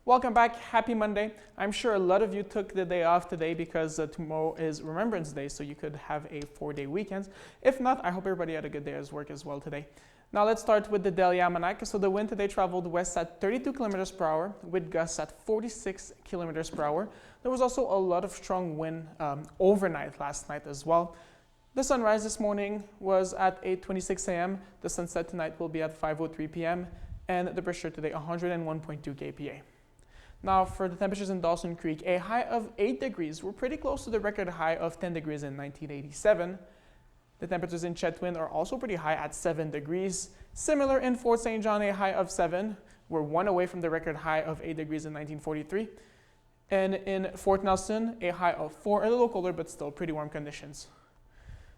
Welcome back. Happy Monday. I'm sure a lot of you took the day off today because tomorrow is Remembrance Day, so you could have a 4-day weekend. If not, I hope everybody had a good day at work as well today. Now let's start with the daily almanac. So the wind today traveled west at 32 kilometers per hour with gusts at 46 kilometers per hour. There was also a lot of strong wind overnight last night as well. The sunrise this morning was at 8:26 a.m. The sunset tonight will be at 5:03 p.m. and the pressure today 101.2 kPa. Now for the temperatures in Dawson Creek, a high of 8 degrees. We're pretty close to the record high of 10 degrees in 1987. The temperatures in Chetwynd are also pretty high at 7 degrees. Similar in Fort St. John, a high of 7. We're 1 away from the record high of 8 degrees in 1943. And in Fort Nelson, a high of 4, a little colder, but still pretty warm conditions.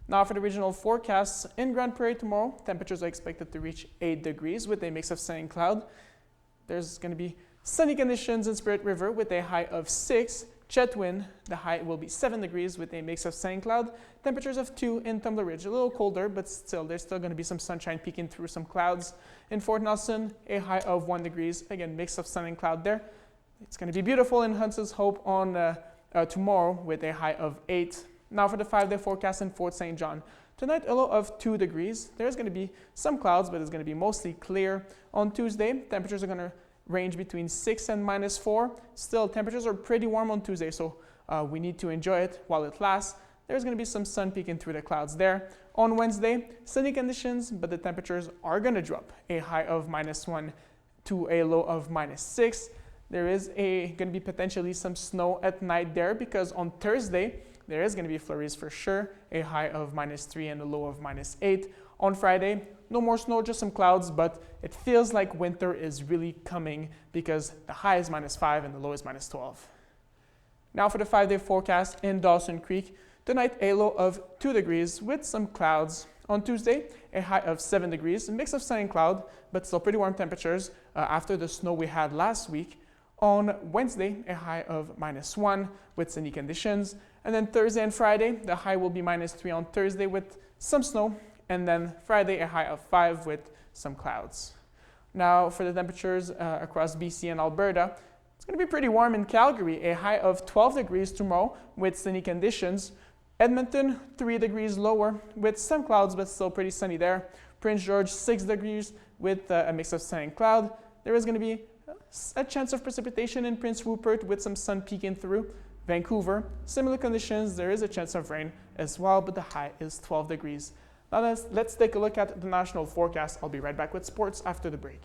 Now for the regional forecasts, in Grand Prairie tomorrow, temperatures are expected to reach 8 degrees with a mix of sun and cloud. There's going to be sunny conditions in Spirit River with a high of 6. Chetwynd, the high will be 7 degrees with a mix of sun and cloud. Temperatures of 2 in Tumbler Ridge, a little colder, but still, there's still going to be some sunshine peeking through some clouds. In Fort Nelson, a high of 1 degrees, again, mix of sun and cloud there. It's going to be beautiful in Hunts's Hope on tomorrow with a high of 8. Now for the 5-day forecast in Fort St. John. Tonight, a low of 2 degrees. There's going to be some clouds, but it's going to be mostly clear. On Tuesday, temperatures are going to range between 6 and -4. Still, temperatures are pretty warm on Tuesday, so we need to enjoy it while it lasts. There's going to be some sun peeking through the clouds there. On Wednesday, sunny conditions, but the temperatures are going to drop. A high of -1 to a low of -6. There is going to be potentially some snow at night there because on Thursday, there is going to be flurries for sure. A high of -3 and a low of -8. On Friday, no more snow, just some clouds, but it feels like winter is really coming because the high is -5 and the low is -12. Now for the 5-day forecast in Dawson Creek. Tonight, a low of 2 degrees with some clouds. On Tuesday, a high of 7 degrees, a mix of sun and cloud, but still pretty warm temperatures after the snow we had last week. On Wednesday, a high of -1 with sunny conditions. And then Thursday and Friday, the high will be -3 on Thursday with some snow. And then Friday, a high of 5 with some clouds. Now for the temperatures across BC and Alberta, it's going to be pretty warm in Calgary. A high of 12 degrees tomorrow with sunny conditions. Edmonton, 3 degrees lower with some clouds, but still pretty sunny there. Prince George, 6 degrees with a mix of sun and cloud. There is going to be a chance of precipitation in Prince Rupert with some sun peeking through. Vancouver, similar conditions. There is a chance of rain as well, but the high is 12 degrees. Now let's take a look at the national forecast. I'll be right back with sports after the break.